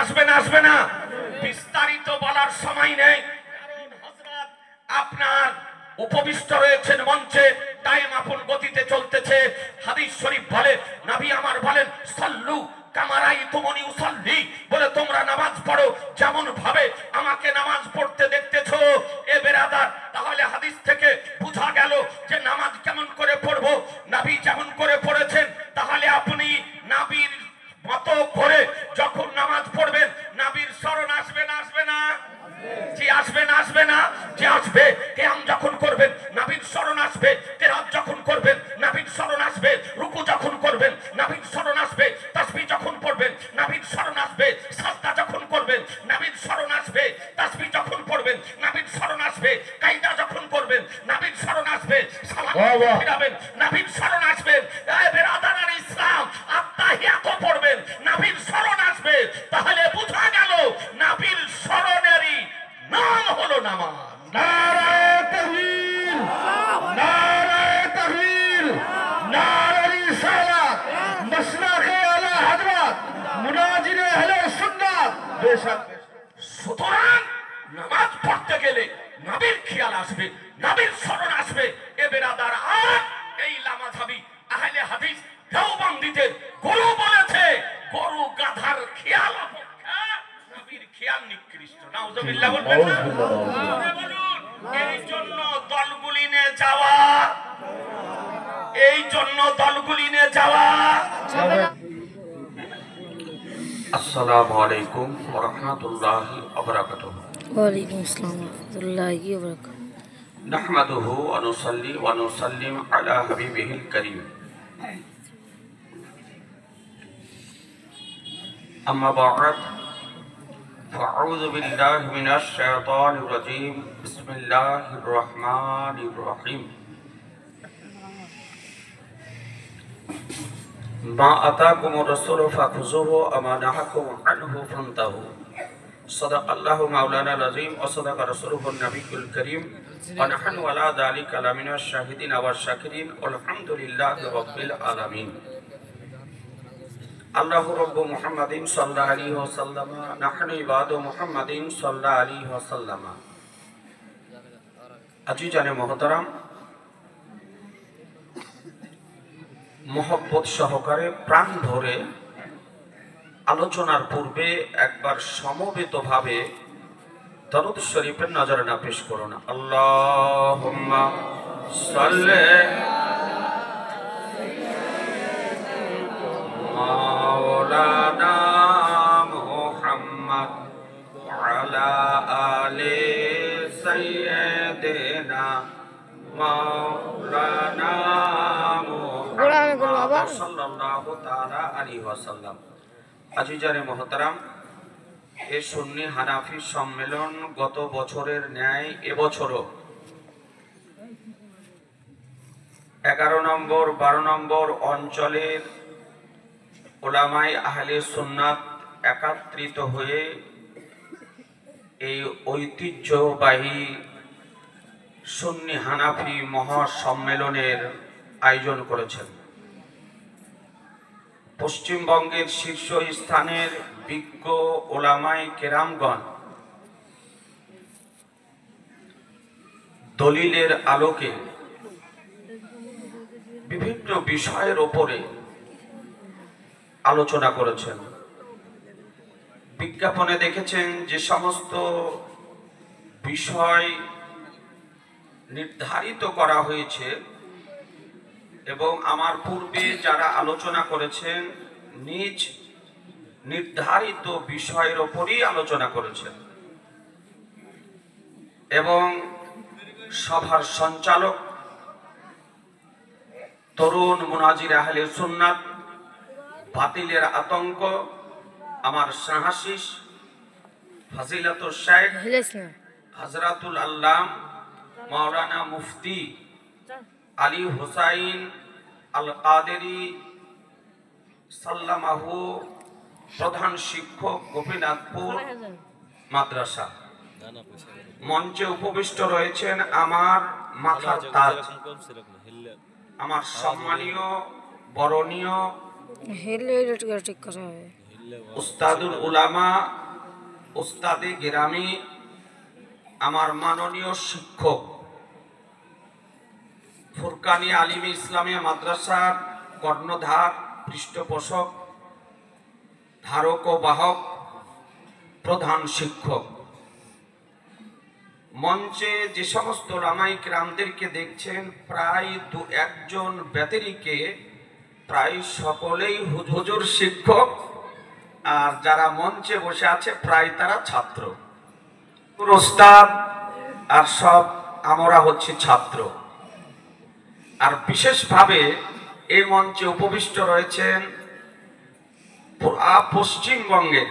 আসবে না আসবে না, বিস্তারিত বলার সময় নেই, কারণ হযরত আপনার উপবিষ্ট রয়েছেন মঞ্চে, টাইম আপন গতিতে চলতেছে। হাদিস শরীফ বলে, নবী আমার বলেন, সাল্লু কামা রাআইতুমুনি উসাল্লি, বলে তোমরা নামাজ পড়ো যেমন ভাবে আমাকে নামাজ পড়তে দেখতেছো। এ বেরাদার, তাহলে হাদিস থেকে বোঝা গেল যে নামাজ কেমন করে পড়বো, নবী যেমন করে পড়েছেন, তাহলে আপনি নবীর মতো করে যখন নামাজ পড়বেন, নবীর স্মরণ আসবে না আসবে না? জি আসবে না আসবে না? যে আসবে। কিয়াম যখন করবেন নবীর স্মরণ আসবে, কিরাত যখন করবেন নবীর স্মরণ আসবে, রুকু যখন করবেন নবীর স্মরণ আসবে, তাসবিহ যখন পড়বেন নবীর স্মরণ আসবে, সাজদা যখন করবেন নবীর স্মরণ আসবে, তাসবিহ যখন পড়বেন নবীর স্মরণ আসবে, কায়দা যখন করবেন নবীর স্মরণ আসবে, সালাম ফিরাবেন নবীর স্মরণ আসবে। এই বেরাদারান ইসলাম, আত্তাহিয়াত পড়বেন নবীর স্মরণ আসবে। তাহলে বোঝা গেল নবীর স্মরণেরই নাম হলো নামাজ। নারায়ে তাকবীর, নারায়ে তাকবীর, নারায়ে রিসালাত, মাসলাকে আলা হযরত, মুনাজিরে আহলে সুন্নাত। বেশক সুতরাং নামাজ পড়তে গেলে নবীর খেয়াল আসবে, নবীর স্মরণ আসবে। এ বেরাদার, আর এই লামাযহাবী আহলে হাদিস দেওবন্দীদের গুরু বলেছে, গরু গাধার খেয়াল অপেক্ষা নবীর খেয়াল নিকৃষ্ট। নাউজুবিল্লাহ বলবেন না? বলুন। এই জন্য দলগুলিনে যাওয়া, এই জন্য দলগুলিনে যাওয়া। আসসালামু আলাইকুম ওয়া রাহমাতুল্লাহি ওয়া বারাকাতুহু। ওয়ালাইকুম আসসালাম ওয়া রাহমাতুল্লাহি ওয়া বারাকাতুহু। নাহমাদুহু ওয়া নুসাল্লি ওয়া নুসাল্লিম আলা হাবিবিহিল কারীম। আম্মা বা'দ, ফাআউযু বিল্লাহি মিনাশ শাইতানির রাজীম। বিসমিল্লাহির রহমানির রহিম। মা আতাকুমুর রাসূলু ফাখুযুহু ওয়া মা নাহাকুম আনহু ফান্তাহু। সাদাকাল্লাহু মাওলানাল আযীম ওয়া সাদাকা রাসূলুহুন নবিয়্যুল কারীম ওয়া নাহনু আলা যালিকা লামিনাশ শাহিদিন ওয়াশ শাকিরিন আলহামদুলিল্লাহি রাব্বিল আলামিন। আল্লাহু রাব্বু মুহাম্মাদিন সাল্লাল্লাহু আলাইহি ওয়াসাল্লাম, নাহনু ইবাদু মুহাম্মাদিন সাল্লাল্লাহু আলাইহি ওয়াসাল্লাম। আজিজানে মুহতারাম, মোহব্বত সহকারে প্রাণ ধরে আলোচনার পূর্বে একবার সমবেতভাবে দরুদ শরীফের নজরানা পেশ করুন। আল্লাহুম্মা সাল্লি মাওলানা মুহাম্মদ ওয়া আলি সাইয়্যিদিনা মাওলানা মুহাম্মদ সাল্লাল্লাহু তাআলা আলাইহি ওয়াসাল্লাম। আজিজানে মুহতারাম, এই সুন্নি হানাফি সম্মেলন গত বছরের ন্যায় এবছরও 11 নম্বর 12 নম্বর অঞ্চলের উলামায়ে আহলে সুন্নাত একত্রিত হয়ে এই ঐতিহ্যবাহী সুন্নি হানাফি মহাসম্মেলনের আয়োজন করেছেন। পশ্চিমবঙ্গের শীর্ষস্থানের বিজ্ঞ ওলামায়ে কেরামগণ দলিলের আলোকে বিভিন্ন বিষয়ের ওপরে আলোচনা করেছেন। বিজ্ঞাপনে দেখেছেন যে সমস্ত বিষয় নির্ধারিত করা হয়েছে, এবং আমার পূর্বে যারা আলোচনা করেছেন নিজ নির্ধারিত বিষয়ের ওপরই আলোচনা করেছেন, এবং সভার সঞ্চালক তরুণ মুনাজির আহলে সুন্নাত বাতিলের আতঙ্ক আমার শাহাশিস ফাজিলাতুল শেখ হযরতুল আল্লাম মাওলানা মুফতি আলী হুসাইন আল কাদেরী সাল্লামাহু, প্রধান শিক্ষক গোপীনাথপুর মাদ্রাসা। মঞ্চে উপবিষ্ট রয়েছেন আমার মাথার তাজ, আমার সম্মানীয় বরণীয় উস্তাদুল উলামা, উস্তাদে গেরামি, আমার মাননীয় শিক্ষক, ফুরকানি আলিমী ইসলামিয়া মাদ্রাসার কর্ণধার, পৃষ্ঠপোষক, ধারক ও বাহক, প্রধান শিক্ষক, মঞ্চে যে সমস্ত ওলামায়ে কেরামদেরকে দেখছেন, প্রায় দু একজন ব্যতিরেকে প্রায় সকলেই হুজুর শিক্ষক, আর যারা মঞ্চে বসে আছে প্রায় তারা ছাত্র। ওস্তাদ আর সব আমরা হচ্ছে ছাত্র। আর বিশেষভাবে এই মঞ্চে উপবিষ্ট রয়েছেন পশ্চিমবঙ্গের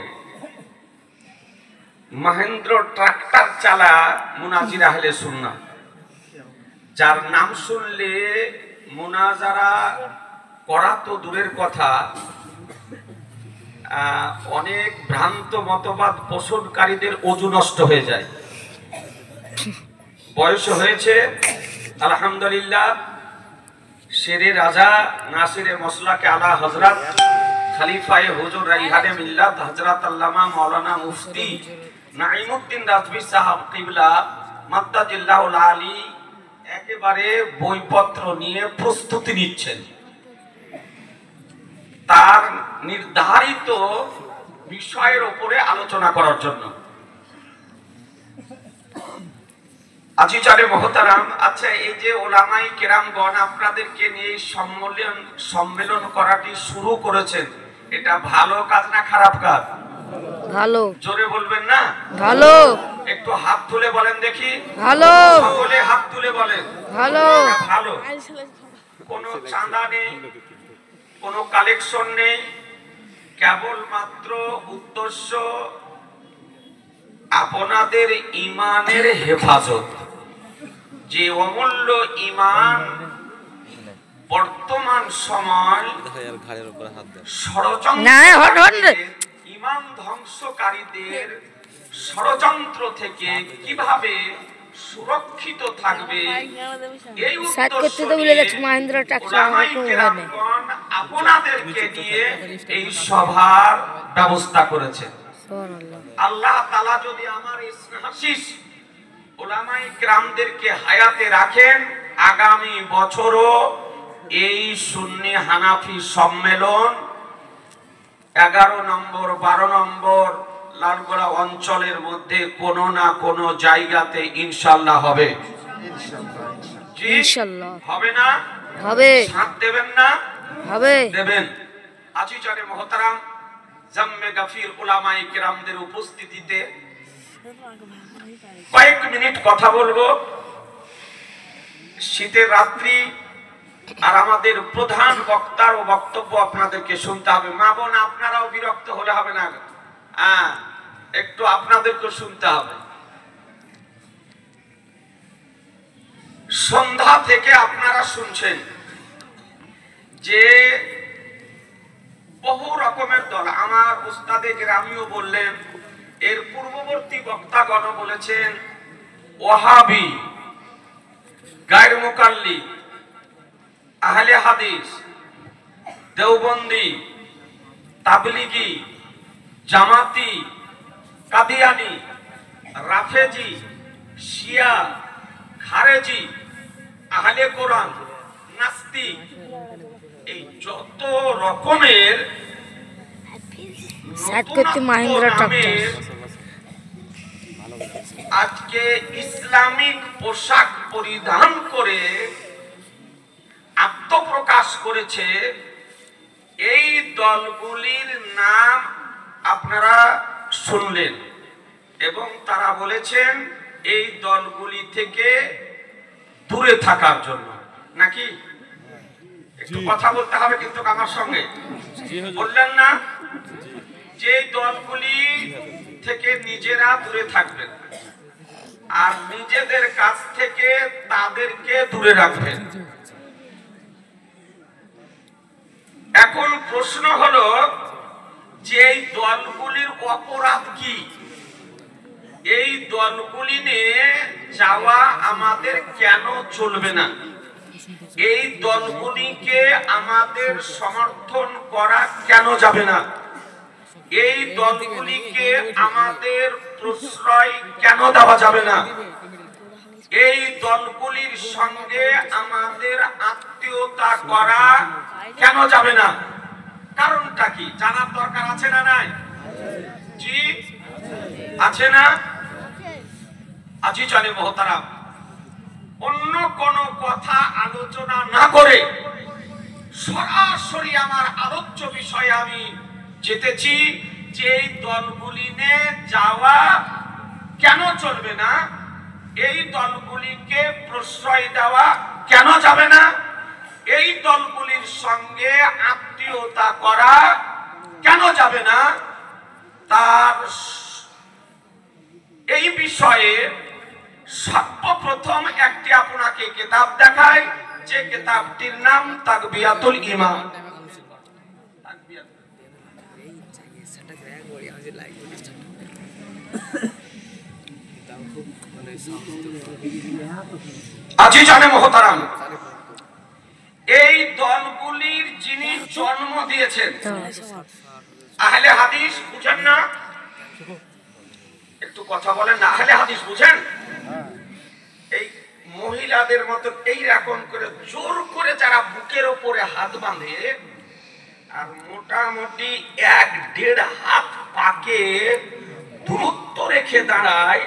মহেন্দ্র ট্রাক্টর চালা মুনাজির আহলে সুন্নাহ, যার নাম শুনলে মুনাজারা করা তো দূরের কথা, অনেক ভ্রান্ত মতবাদ পোষণকারীদের ওযু নষ্ট হয়ে যায়। বয়স হয়েছে আলহামদুলিল্লাহ। শেরে রাজা নাসিরে মসলাকে আলা হযরত খলিফায়ে হুজুর রাইহানে মিল্লাত হযরত আল্লামা মাওলানা মুফতি নাঈমউদ্দিন রাজভী সাহেব কিবলা মাদ্দাজিল্লাহুল আলী একেবারে বইপত্র নিয়ে প্রস্তুতি নিচ্ছেন তার নির্ধারিত বিষয়ের উপরে আলোচনা করার জন্য। আজিজারে মুহতারাম, আচ্ছা, এই যে ওলামায়ে কেরামগণ আপনাদেরকে নিয়ে সম্মেলন করাটি শুরু করেছেন, এটা ভালো কাজ না খারাপ কাজ? ভালো। জোরে বলবেন না? ভালো। একটু হাত তুলে বলেন দেখি। ভালো। সকলে হাত তুলে বলেন ভালো। ভালো। কোনো চাঁদা নেই, কোনো কালেকশন নেই, কেবলমাত্র উদ্দেশ্য আপনাদের ঈমানের হেফাজত। যে অমূল্য ঈমান বর্তমান সময় ঈমান ধ্বংসকারীদের ষড়যন্ত্র থেকে কিভাবে সুরক্ষিত থাকবে, এই আপনাদেরকে নিয়ে এই সভার ব্যবস্থা করেছে। আল্লাহ তাআলা যদি আমার ইসনাহাশিস উলামায়ে কেরামদেরকে হায়াতে রাখেন, আগামী বছরও এই সুন্নি হানাফি সম্মেলন 11 নম্বর 12 নম্বর লালগোলা অঞ্চলের মধ্যে কোনো না কোনো জায়গাতে ইনশাআল্লাহ হবে। ইনশাআল্লাহ হবে না? হবে। সাথ দেবেন না? হবে। দেবেন। আজিজানে মুহতারাম, জাম্মে গাফির উলামায়ে কেরামদের উপস্থিতিতে কয়েক মিনিট কথা বলবো। শীতের রাত্রি, আর আমাদের প্রধান বক্তার ও বক্তব্য আপনাদেরকে শুনতে হবে। মা বোন আপনারাও বিরক্ত হলে হবে না, একটু আপনাদেরকে শুনতে হবে। সন্ধ্যা থেকে আপনারা শুনছেন যে বহু রকমের দল। আমার উস্তাদে গ্রামীয় বললেন, এর পূর্ববর্তী বক্তাগণ বলেছেন ওয়াহাবি, গায়র মুকাল্লিদ, আহলে হাদিস, দেওবন্দি, তাবলিগি, জামাতি, কাদিয়ানি, রাফেজি, শিয়া, খারেজি, আহলে কোরআন, নাস্তিক, এই যত রকমের আজকে ইসলামিক পোশাক পরিধান করে আত্মপ্রকাশ করেছে, এই দলগুলির নাম আপনারা শুনলেন এবং তারা বলেছেন এই দলগুলি থেকে দূরে থাকার জন্য। নাকি? একটু কথা বলতে হবে কিন্তু আমার সঙ্গে। বললেন না যে দলগুলি থেকে নিজেরা দূরে থাকবেন আর নিজেদের কাছ থেকে তাদেরকে দূরে রাখবেন। এখন প্রশ্ন হলো যে এই দলগুলির অপরাধ কি? এই দলগুলি নিয়ে যাওয়া আমাদের কেন চলবে না? এই দলগুলিকে আমাদের সমর্থন করা কেন যাবে না? এই দলগুলিকে আমাদের প্রশ্রয় কেন দেওয়া যাবে না? এই দলগুলির সঙ্গে আমাদের আত্মীয়তা করা কেন যাবে না? কারণটা কি জানার দরকার আছে না নাই? জি আছে না? আজি জানে মহতারাম, অন্য কোন কথা আলোচনা না করে সরাসরি আমার আলোচ্য বিষয়ে আমি যেতেছি যে এই দলগুলি নিয়ে যাওয়া কেন চলবে না, এই দলগুলিকে প্রশ্রয় দেওয়া কেন যাবে না, এই দলগুলির সঙ্গে আত্মীয়তা করা কেন যাবে না, তার এই বিষয়ে সর্বপ্রথম একটি আপনাকে কিতাব দেখায়, যে কিতাবটির নাম তাকবিয়াতুল ঈমান। আজি জানে মহতারাম, এই দলগুলির যিনি জন্ম দিয়েছেন আহলে হাদিস, বুঝেন না? একটু কথা বলেন না, আহলে হাদিস বুঝেন? এই মহিলাদের মতো এইরকম করে জোর করে যারা বুকের ওপরে হাত বাঁধে আর মোটামুটি 1-1.5 হাত পাকে দূরত্ব রেখে দাঁড়ায়,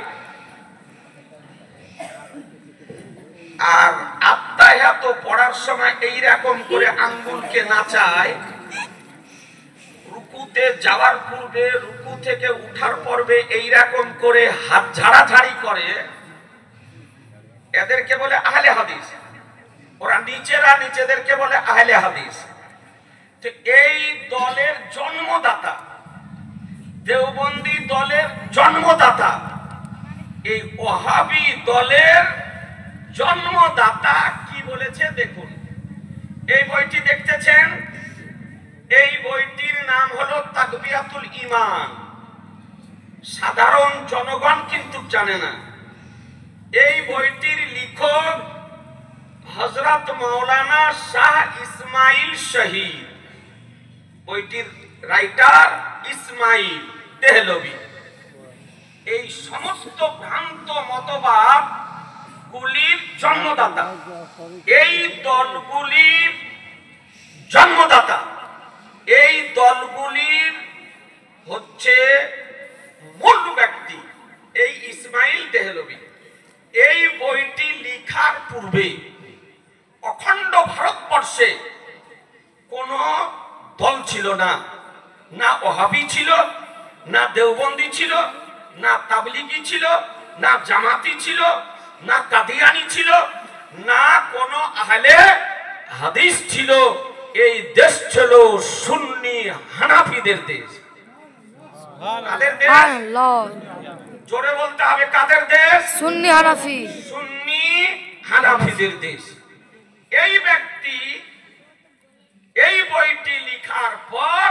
আর আত্মায়াত পড়ার সময় এইরকম করে আঙ্গুলকে নাচায়, রুকুতে যাওয়ার পূর্বে রুকু থেকে উঠার পর্বে এইরকম করে হাত ঝাড়াঝাড়ি করে, এদেরকে বলে আহলে হাদিস। ওরা নিজেদেরকে বলে আহলে হাদিস। তো এই দলের জন্মদাতা, দেওবন্দি দলের জন্মদাতা, এই ওহাবি দলের জন্মদাতা কি বলেছে দেখুন। এই বইটি দেখতেছেন, এই বইটির নাম হলো তাকবিয়াতুল ঈমান। সাধারণ জনগণ কিন্তু জানে না। এই বইটির লেখক হযরত মাওলানা শাহ ইসমাইল শহীদ, বইটির রাইটার ইসমাইল দেহলভী। এই সমস্ত ভ্রান্ত মতবাদ গুলির জন্মদাতা, এই দলগুলির জন্মদাতা, এই দলগুলির হচ্ছে মূল ব্যক্তি এই ইসমাইল দেহলভী। এই বইটি লেখার পূর্বে অখণ্ড ভারতবর্ষে কোন দল ছিল না, না ওহাবি ছিল, না দেওবন্দি ছিল, না তাবলিগি ছিল, না জামাতি ছিল, না কাদিয়ানি ছিল, না কোন আহলে হাদিস ছিল। এই দেশ ছিল সুন্নি হানাফিদের দেশ। কাদের দেশ? জোরে বলতে হবে, কাদের দেশ? সুন্নি হানাফি। সুন্নি হানাফিদের দেশ। এই ব্যক্তি এই বইটি লেখার পর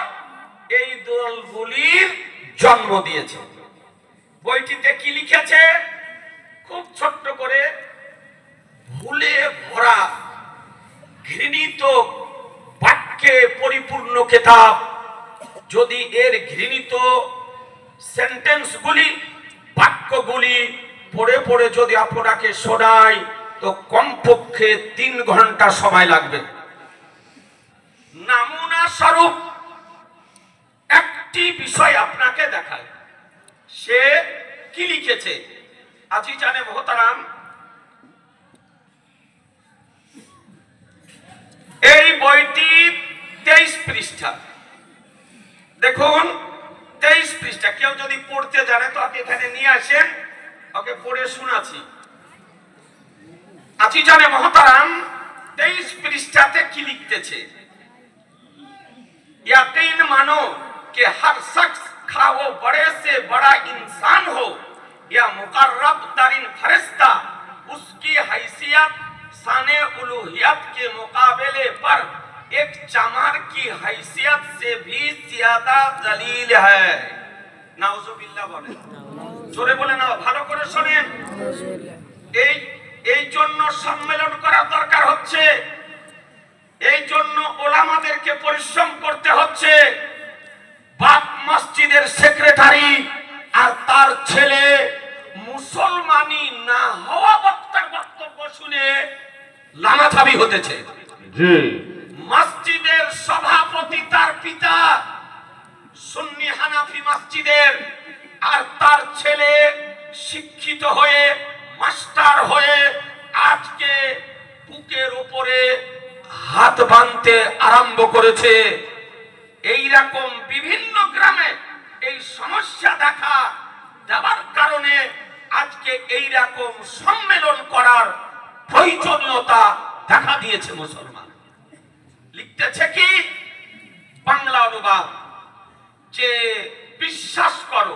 এই দলগুলির জন্ম দিয়েছে। বইটিতে কি লিখেছে? খুব ছোট্ট করে, ভুলে ভরা ঘৃণিত বাক্যে পরিপূর্ণ কিতাব। যদি এর ঘৃণিত সেন্টেন্সগুলি, বাক্যগুলি পড়ে পড়ে যদি আপনাকে শোনাই তো কমপক্ষে 3 ঘন্টা সময় লাগবে। নমুনা স্বরূপ একটি বিষয় আপনাকে দেখায়, সে কি লিখেছে। আজি জানে মহতারাম, এই বইটি 23 পৃষ্ঠা। দেখুন 23 পৃষ্ঠা। কেউ যদি পড়তে জানে তো আপনি এখানে নিয়ে আসেন, ওকে পড়ে শোনাচ্ছি। আজি জানে মহতারাম 23 পৃষ্ঠাতে কি লিখতেছে। यकीन मानो कि हर शख्स खा वो बड़े से बड़ा इंसान हो या मुकर्रब तरीन फरिश्ता, उसकी हैसियत शाने उलूहियत के मुकाबले पर एक चमार की हैसियत से भी ज्यादा जलील है। नाउजुबिल्लाह बोले, जोरे बोले ना, ভালো করে শুনেন। এই জন্য সম্মেলন করা দরকার হচ্ছে, এই জন্য ওলামাদেরকে পরিশ্রম করতে হচ্ছে। বাপ মসজিদের সেক্রেটারি আর তার ছেলে মুসলমানি না হওয়া বক্তার বক্তব্য শুনে লামাথাবি হতেছে। জি, মসজিদের সভাপতি তার পিতা সুন্নি হানাফি মসজিদের, আর তার ছেলে শিক্ষিত হয়ে মাস্টার হয়ে আজকে বুকের উপরে হাত বাঁধতে আরম্ভ করেছে। এই রকম বিভিন্ন গ্রামে এই সমস্যা দেখা দেওয়ার কারণে আজকে এই রকম সম্মেলন করার প্রয়োজনীয়তা দেখা দিয়েছে মুসলমান। লিখতেছে কি বাংলা অনুবাদ, যে বিশ্বাস করো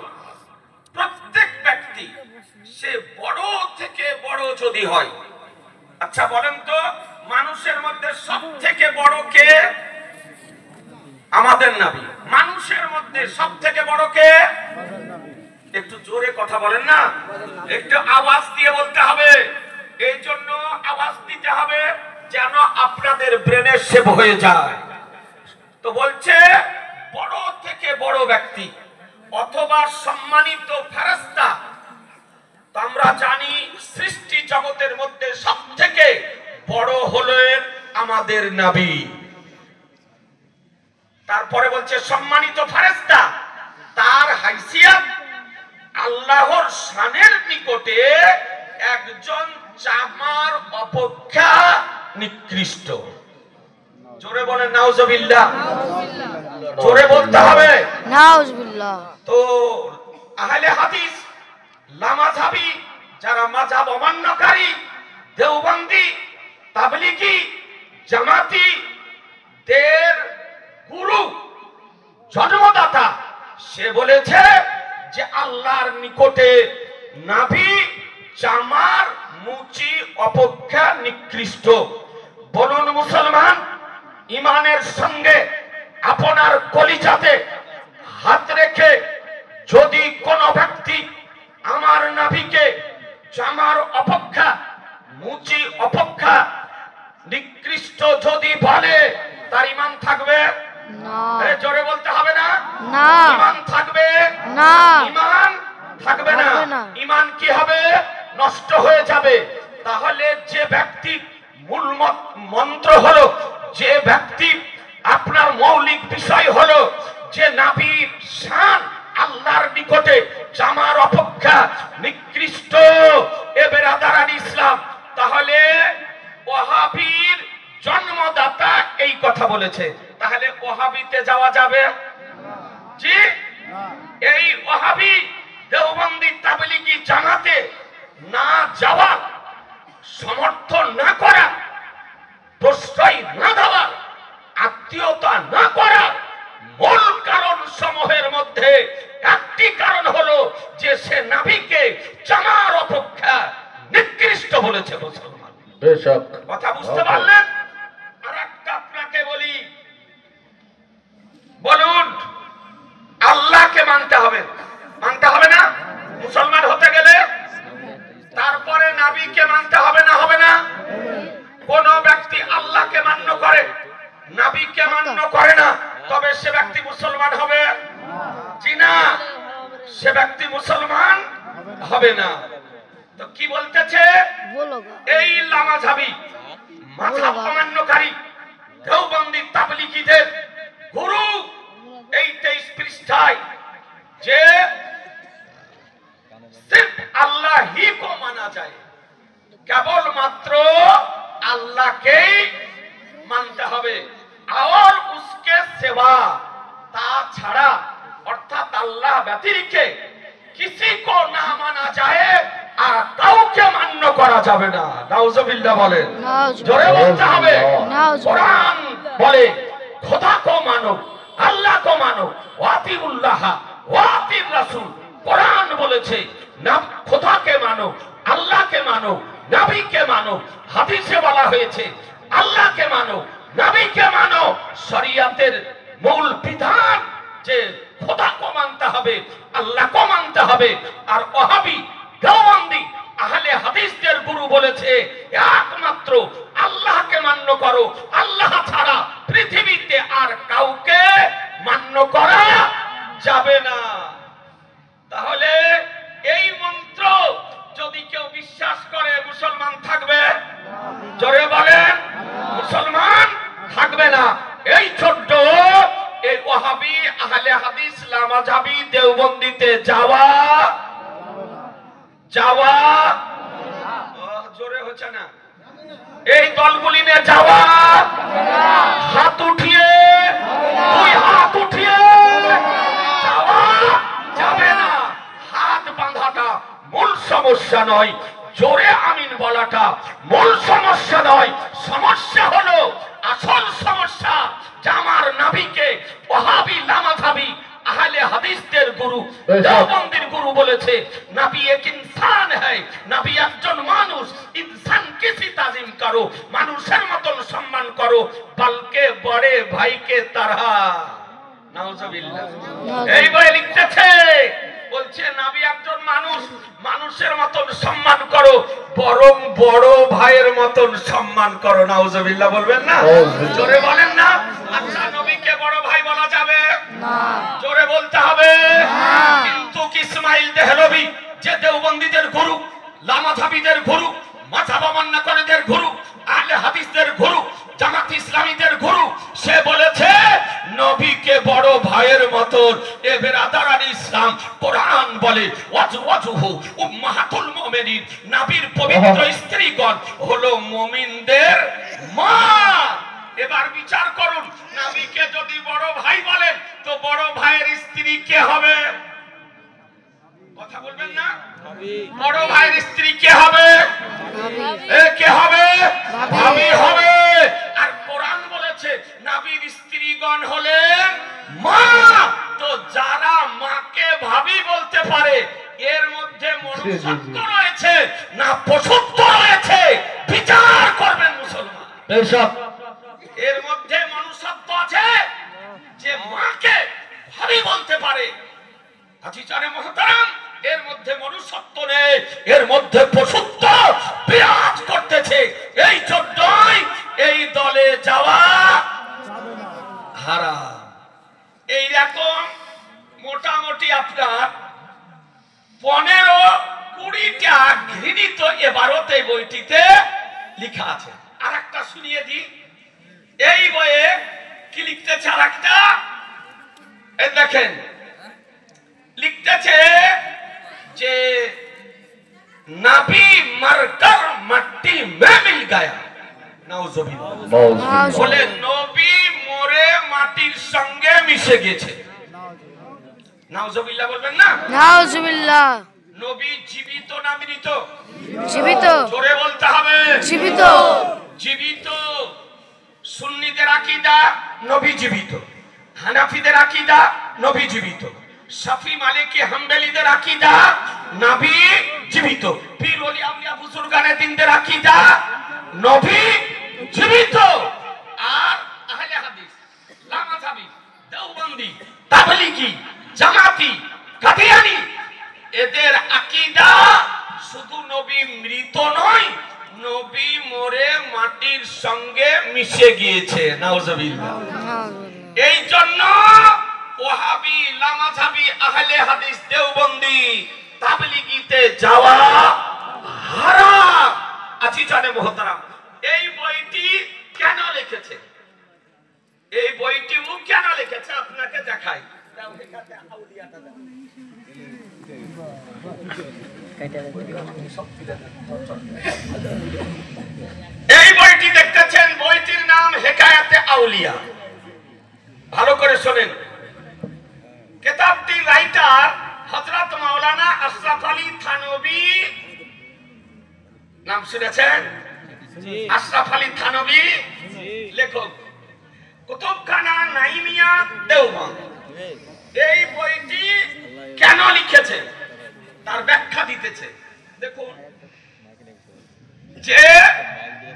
প্রত্যেক ব্যক্তি সে বড় থেকে বড় যদি হয়। আচ্ছা বলেন তো, মানুষের মধ্যে সব থেকে বড় কে? আমাদের নবী। মানুষের মধ্যে সব থেকে বড় কে? একটু জোরে কথা বলেন না, একটু আওয়াজ দিয়ে বলতে হবে। এই জন্য আওয়াজ দিতে হবে যেন আপনাদের ব্রেনের শেপ হয়ে যায়। তো বলছে বড় থেকে বড় ব্যক্তি অথবা সম্মানিত ফেরেশতা। তো আমরা জানি সৃষ্টি জগতের মধ্যে সব থেকে বড় হলেন আমাদের নবী। তারপরে বলছে সম্মানিত ফেরেশতা, তার হাইসিয়ত আল্লাহর শানের নিকটে একজন চামার অপেক্ষা নিকৃষ্ট। জোরে বলেন নাউজুবিল্লাহ, জোরে বলতে হবে নাউজুবিল্লাহ। তো আহলে হাদিস, লামাযহাবী, যারা মাযহাব অমান্যকারী, দেওবন্দি, তাবলীগী, জামাতি দের গুরু জন্মদাতা সে বলেছে যে আল্লাহর নিকটে নাভি চামার মুচি অপেক্ষা নিকৃষ্ট। বলুন মুসলমান, ইমানের সঙ্গে আপনার কলিজাতে হাত রেখে যদি কোন ব্যক্তি আমার নাভিকে চামার অপেক্ষা মুচি অপেক্ষা নিকৃষ্ট যদি বলে, তার ইমান থাকবে না, জোরে বলতে হবে না, না, ইমান থাকবে না, ইমান থাকবে না। থাকবে না। ইমান কি হবে? নষ্ট হয়ে যাবে। তাহলে যে ব্যক্তি মূল মন্ত্র হলো, যে ব্যক্তি আপনার মৌলিক বিষয় হলো যে নাভির শান আল্লাহর নিকটে জামার অপেক্ষা নিকৃষ্ট, এ বেরাদারান ইসলাম, তাহলে ওয়াহাবীর জন্মদাতা এই কথা বলেছে। তাহলে ওয়াহাবিতে যাওয়া যাবে? জি, এই ওয়াহাবি, দেওবন্দি, তাবলীগী, জামাতে না যাওয়া, সমর্থন না করা, প্রশ্রয় না দেওয়া, আত্মীয়তা না করা মূল কারণ সমূহের মধ্যে একটি কারণ হলো যে সে নাভিকে জামার অপেক্ষা নিকৃষ্ট বলেছে মুসলমান। বেশক কথা বুঝতে পারলেন? আর একটা আপনাকে বলি, বলুন আল্লাহকে মানতে হবে, মানতে হবে না মুসলমান হতে গেলে? তারপরে নবীকে মানতে হবে না, হবে না? কোন ব্যক্তি আল্লাহকে মান্য করে, নবীকে মান্য করে না, তবে সে ব্যক্তি মুসলমান হবে? জি না, সে ব্যক্তি মুসলমান হবে না। তো কি বলতেছে বলো এই লামাযহাবী, মাযহাব অমান্যকারী, দেওবন্দি, তাবলীগীদের গুরু এই 23 পৃষ্ঠায় যে सिर्फ अल्लाह ही को माना जाए, केवल मात्र अल्लाह के मानते হবে, और उसके सिवा ता छाड़ा अर्थात अल्लाह ব্যতিরেকে किसी को ना माना जाए, আর কাউকে মান্য করা যাবে না। নাউজুবিল্লাহ বলেন, জোরে বলতে হবে। কোরআন বলে খোদা को मानो, अल्लाह को मानो, ওয়াতিউল্লাহ ওয়াতির রাসূল। কোরআন বলেছে না খোদাকে মানো, আল্লাহকে মানো, নবীকে মানো। হাদিসে বলা হয়েছে আল্লাহকে মানো, নবীকে মানো। শরীয়তের মূল বিধান যে খোদাকে মানতে হবে, আল্লাহকে মানতে হবে। আর ওয়াহাবী, দেওবন্দি, আহলে হাদিসদের গুরু বলেছে একমাত্র আল্লাহকে মান্য করো, আল্লাহ ছাড়া পৃথিবীতে আর কাউকে মান্য করা যাবে না। তাহলে এই মন্ত্র যদি কেউ বিশ্বাস করে মুসলমান থাকবে? জোরে বলেন, মুসলমান থাকবে না। এই ছোট্ট এই ওয়াহাবি আহলে হাদিস লামাযাবি দেওবন্দিতে যাওয়া জোরে হচ্ছে না, এই দলগুলি নিয়ে যাওয়া হাত উঠিয়ে দুই হাত উঠিয়ে যাওয়া যাবে না। হাত বাঁধাটা মূল সমস্যা নয়, জোরে আমিন বলাটা মূল সমস্যা নয়। সমস্যা হলো, আসল সমস্যা যে আমার নবীকে ওয়াহাবি লামাযাবি আহলে হাদিসদের গুরু দেওবন্দির গুরু বলেছে নবী এক ইনসান হ্যায়, নবী একজন মানুষ। ইনসান কিসি তাজিম করো, মানুষের মতন সম্মান করো, বলকে বড়ে ভাইকে তারা। নাউজুবিল্লাহ। এই বই লিখতেছে, বলছে নবী একজন মানুষ, মানুষের মতন সম্মান করো, বরং বড় ভাইয়ের মতন সম্মান করো। নাউজুবিল্লাহ বলবেন না? জোরে বলেন না। আচ্ছা, নবীকে বড় ভাই বলা যাবে না? জোরে বলতে হবে। কিন্তু ইসমাইল দেহলভী যে দেওবন্দীদের গুরু, লামাযাবিদের গুরু, মাযহাব অমান্যকারীদের গুরু, আহলে হাদিসদের গুরু, জামাত ইসলামীদের গুরু, সে বলেছে নবীকে বড় ভাইয়ের মতন। এ বেরাদারান ইসলাম, কোরআন বলে ওয়াজওয়াজুহু উম্মাহাতুল মুমিনিন, নবীর পবিত্র স্ত্রীগণ হলো মুমিনদের মা। এবার বিচার করুন, নবীকে যদি বড় ভাই বলেন তো বড় ভাইয়ের স্ত্রী কে হবে? কথা বলবেন না? বড় ভাইয়ের স্ত্রী কে হবে? কে হবে? ভাবি হবে। আর কোরআন বলেছে নবীর স্ত্রীগণ হলেন মা। তো যারা মাকে ভাবি বলতে পারে, এর মধ্যে মনুষ্যত্ব রয়েছে না পশুত্ব রয়েছে? বিচার করবেন মুসলমান। এর মধ্যে মনুষ্যত্ব আছে যে মাকে ভাবি বলতে পারে। আজিজানে মুহতারাম, এর মধ্যে মনুষ্যত্ব নেই, এর মধ্যে পশুত্ব বিরাজ করতেছে। এই জন্যই এই দলে যাওয়া হারাম। এইরকম মোটামুটি আপনার 15-20টা ঘৃণিত এবারতে বইটিতে লেখা আছে। আর একটা শুনিয়ে দিই, এই বইয়ে কি লিখতেছে? আর একটা দেখেন, লিখতেছে যে নবী মরকর মাটি মে মিল গায়া। নাউজুবিল্লাহ। বলে নবী মরে মাটির সঙ্গে মিশে গেছে। নাউজুবিল্লাহ বলবেন না? নাউজুবিল্লাহ। নবী জীবিত না মৃত? জীবিত। জোরে বলতে হবে। জীবিত। জীবিত। সুন্নিদের আকীদা নবী জীবিত, হানাফিদের আকীদা নবী জীবিত, শাফি মালিকি হাম্বলীদের আকীদা নবী জীবিত, পীর ওলি আউলিয়া বুজুর্গানে দ্বীনদের আকীদা নবী জীবিত। আর আহলে হাদিস, লামাযাবি, দেওবন্দি, তাবলীগী, জামাতি, কাদিয়ানী, এদের আকীদা শুধু নবী মৃত নয়, নবী মরে মাটির সঙ্গে মিশে গিয়েছে। নাউজুবিল্লাহ। এই জন্য ওয়াহাবি, লামাযাবি, আহলে হাদিস, দেওবন্দি, তাবলীগীতে যাওয়া হারাম। আজিজানে মুহতারাম, এই বইটি কেন লিখেছে? এই বইটি ও কেন লিখেছে আপনাকে দেখাই। এই বইটি দেখতেছেন, বইটির নাম হেকায়াতে আউলিয়া। ভালো করে শোনেন। কিতাবটি রাইটার হযরত মাওলানা আশরাফ আলী থানভী। নাম শুনেছেন? আশরাফ আলী থানভী লেখক। কুতুবখানা নাইমিয়া দেওবন্দ। এই বইটি কেন লিখেছে তার ব্যাখ্যা দিতেছে। দেখুন যে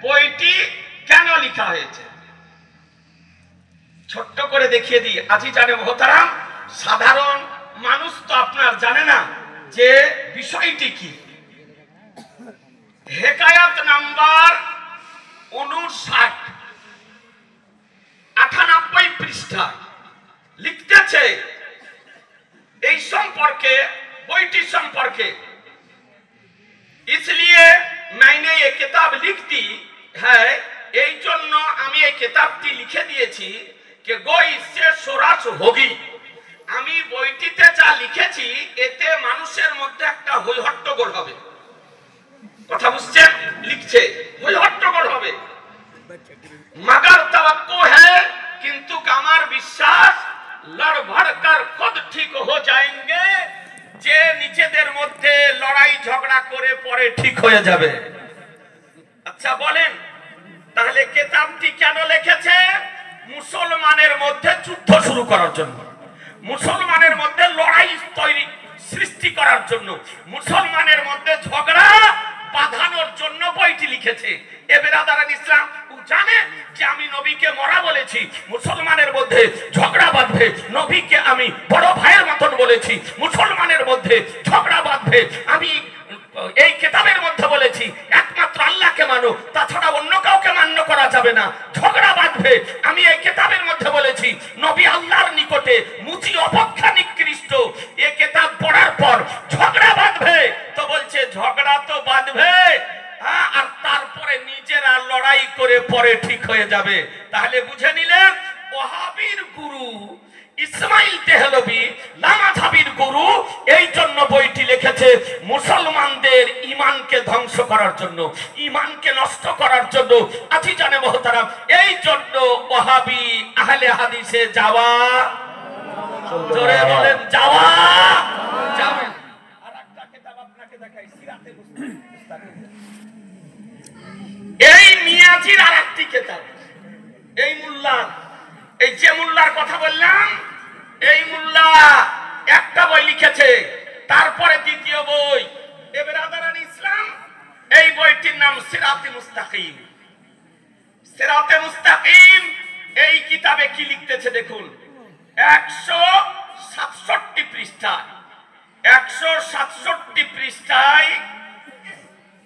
বইটি কেন লেখা হয়েছে, ছোট্ট করে দেখিয়ে দিই। আজিজানে মুহতারাম, সাধারণ মানুষ তো আপনার জানে না যে বিষয়টি কি। হেকায়াত নাম্বার 59, 98 পৃষ্ঠা লিখতেছে এই সম্পর্কে বইটি সম্পর্কে इसलिए मैंने ये किताब लिख दी है এই জন্য আমি এই কিতাবটি লিখে দিয়েছি कि गो इससे स्वराज होगी আমি বইটিতে যা লিখেছি এতে মানুষের মধ্যে একটা হইহট্টগোল হবে কথা বুঝছেন লিখছে হইহট্টগোল হবে मगर तवक्को है किंतु আমার বিশ্বাস লড় ভড়কর খুদ ঠিক हो जाएंगे যে নিজেদের মধ্যে লড়াই ঝগড়া করে পরে ঠিক হয়ে যাবে আচ্ছা বলেন তাহলে কিতাবটি কেন লিখেছে মুসলমানের মধ্যে যুদ্ধ শুরু করার জন্য মুসলমানের মধ্যে লড়াই তৈরি সৃষ্টি করার জন্য মুসলমানের মধ্যে ঝগড়া বাঁধানোর জন্য বইটি লিখেছে এ বেরাদারান ইসলাম জানে যে আমি নবীকে মরা বলেছি মুসলমানের মধ্যে ঝগড়া বাঁধবে নবীকে আমি বড় ভাইয়ের মতন বলেছি মুসলমানের মধ্যে ঝগড়া বাঁধবে আমি এই কিতাবের মধ্যে বলেছি একমাত্র আল্লাহকে মানো তাছাড়া অন্য কাউকে মান্য করা যাবে না ঝগড়া বাঁধবে আমি এই কিতাবের মধ্যে বলেছি নবী আল্লাহর নিকটে মুচি অপেক্ষা নিকৃষ্ট এই কিতাব পড়ার পর ঝগড়া বাঁধবে তো বলছে ঝগড়া তো বাঁধবে আর তারপরে নিজেরা লড়াই করে পরে ঠিক হয়ে যাবে তাহলে বুঝে নিলেন ওয়াহাবির গুরু ইসমাইল তেহলভি লামাযহাবির গুরু এই জন্য বইটি লিখেছে মুসলমানদের ঈমানকে ধ্বংস করার জন্য ঈমানকে নষ্ট করার জন্য আজিজানে মুহতারাম এই জন্য ওয়াহাবি আহলে হাদিসে যাওয়া জোরে বলেন যাওয়া যাবে আরেকটা কিতাব আপনাকে দেখাই সিরাতে মুস্তাকিম এই মিয়াজির আরেকটি কিতাব এই মোল্লার এই যে মোল্লার কথা বললাম এই মোল্লা একটা বই লিখেছে তারপরে দ্বিতীয় বই এ বেরাদারান ইসলাম এই বইটির নাম সিরাতে মুস্তাকিম সিরাতে মুস্তাকিম এই কিতাবে কি লিখতেছে দেখুন 167 পৃষ্ঠায় 167 পৃষ্ঠায়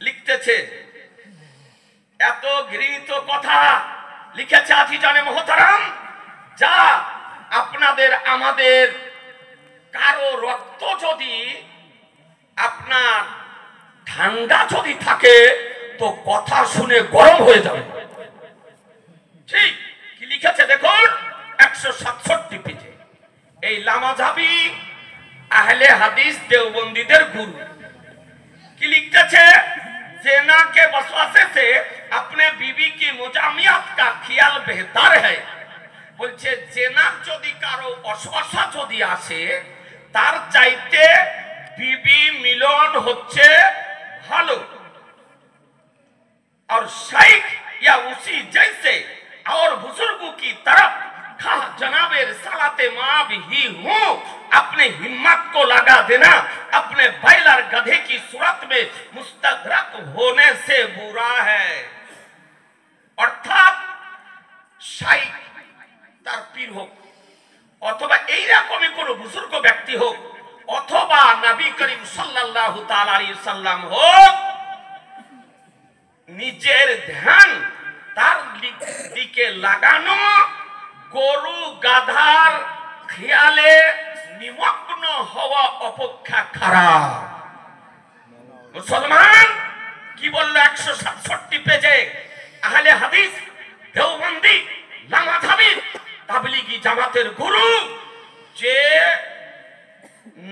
লিখতেছে এত ঘৃণিত কথা লিখেছে আজিজানে মুহতারাম যা আপনাদের আমাদের কারো রক্ত যদি আপনার ঠান্ডা যদি থাকে তো কথা শুনে গরম হয়ে যাবে ঠিক কি লিখেছে দেখুন 167 পেজে এই লামাযহাবি আহলে হাদিস দেওবন্দীদের গুরু কি লিখতেছে सेना के वसवासे से अपने बीवी की मुजामियत का ख्याल बेहतर है বলছে জেনার যদি কারো অসওয়াসা যদি আসে তার চাইতে বিবি মিলন হচ্ছে ভালো और शेख या उसी जैसे और बुजुर्गों की तरफ खा जनाबे रिसालत मां भी हूं अपने हिम्मत को लगा देना अपने बैल और गधे की सूरत में मुस्तगरक होने से बुरा है अर्थात शेख তার পীর হোক অথবা এই রকমই কোন বুজুর্গ ব্যক্তি হোক অথবা নবী করিম সাল্লাল্লাহু তাআলা আলাইহি সাল্লাম হোক নিজের ধ্যান তার দিকে লাগানো গরু গাধার খেয়ালে নিমগ্ন হওয়া অপেক্ষা খারাপ মুসলমান কি বলল 167 পেজে আহলে হাদিস দেওবন্দি লামাযহাবি তাবলীগী জামাতের গুরু যে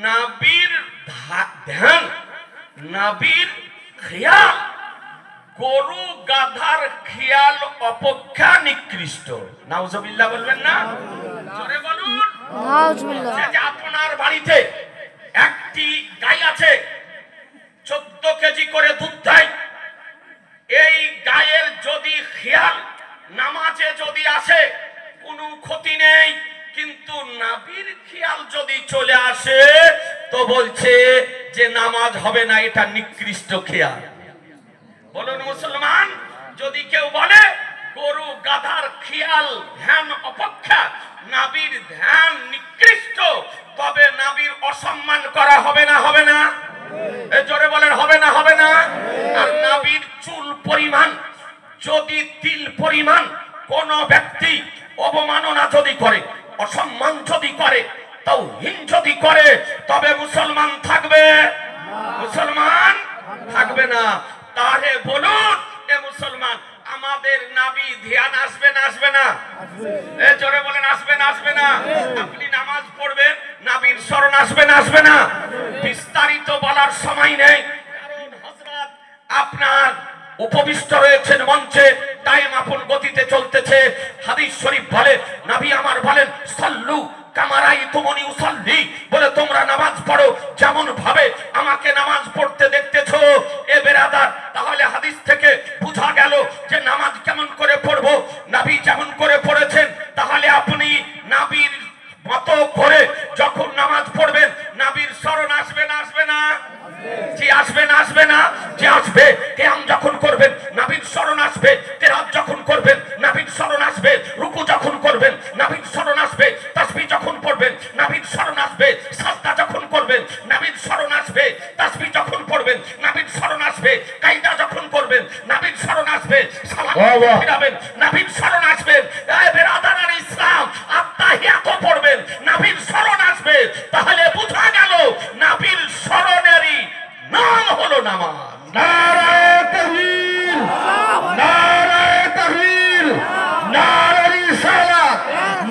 নবীর ধ্যান নবীর খেয়াল গরু গাধার খেয়াল অপেক্ষা নিকৃষ্ট নাউজুবিল্লাহ বলবেন না জোরে বলুন নাউজুবিল্লাহ যে আপনার বাড়িতে একটি গাই আছে 14 কেজি করে দুধ দেয় এই গায়ের যদি খেয়াল নামাজে যদি আসে কোনো ক্ষতি নেই কিন্তু নবীর খেয়াল যদি চলে আসে তো বলছে যে নামাজ হবে না এটা নিকৃষ্ট খেয়াল বলুন মুসলমান যদি কেউ বলে গরু গাধার খেয়াল ধ্যান অপেক্ষা নবীর ধ্যান নিকৃষ্ট তবে নবীর অসম্মান করা হবে না হবে না এই জোরে বলেন হবে না হবে না আর নবীর চুল পরিমাণ যদি তিল পরিমাণ কোন ব্যক্তি অবমাননা যদি করে অসম্মান যদি করে তাওহীন যদি করে তবে মুসলমান থাকবে, মুসলমান থাকবে না। তাহলে বলুন এ মুসলমান, আমাদের নবী ধ্যান আসবে না আসবে না? এ জোরে বলেন আসবে না আসবে না? আপনি নামাজ পড়বেন, নবীর স্মরণ আসবে না আসবে না? বিস্তারিত বলার সময় নেই, কারণ হযরত আপনার উপবিষ্ট রয়েছেন মঞ্চে, টাইম আপন গতিতে চলতেছে। হাদিস শরীফ বলে, নবী আমার বলেন সাল্লু কামারাই তুমনি উসাল্লি, বলে তোমরা নামাজ পড়ো যেমন ভাবে আমাকে নামাজ পড়তে দেখতেছো। এ বেরাদার, তাহলে হাদিস থেকে বোঝা গেল যে নামাজ কেমন করে পড়বো, নবী যেমন করে পড়েছেন। তাহলে আপনি নবীর মতো করে যখন নামাজ পড়বেন, নবীর স্মরণ আসবে না আসবে না? জি আসবে না আসবে না? যে আসবে। কিয়াম যখন করবেন নবীর স্মরণ আসবে, তেলাওয়াত যখন করবেন নবীর স্মরণ আসবে, রুকু যখন করবেন নবীর স্মরণ আসবে, তাসবিহ যখন পড়বেন নবীর স্মরণ আসবে, সাজদা যখন করবেন নবীর স্মরণ আসবে, তাসবিহ যখন পড়বেন নবীর স্মরণ আসবে, কায়দা যখন করবেন নবীর স্মরণ আসবে, সালাম ফিরাবেন নবীর স্মরণ আসবে। এই বেরাদারান ইসলাম, আত্তাহিয়াত পড়বেন নবীর স্মরণ আসবে। তাহলে বোঝা গেল নবীর স্মরণেরই নাম হলো নামাজ। নারায়ে তাকবীর, নারায়ে তাকবীর, নারায়ে রিসালাত,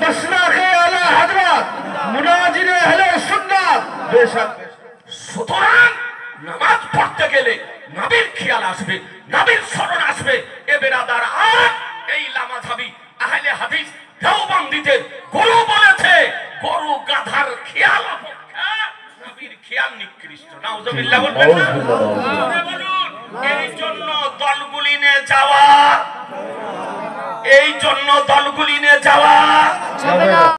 মাসলাকে আলা হযরত, মুনাজিরে আহলে সুন্নাত। বেশক সুতরাং নামাজ পড়তে গেলে নবীর খেয়াল আসবে, নবীর স্মরণ আসবে। এ বেরাদার, আর এই লামাযহাবী আহলে হাদিস দেওবন্দীদের গুরু বলেছে, গরু গাধার খেয়াল অপেক্ষা নবীর খেয়াল নিকৃষ্ট। নাউজুবিল্লাহ বলবেন না? বলুন, এই জন্য দলগুলি নিয়ে যাওয়া, এই জন্য দলগুলি নিয়ে যাওয়া যাবে না।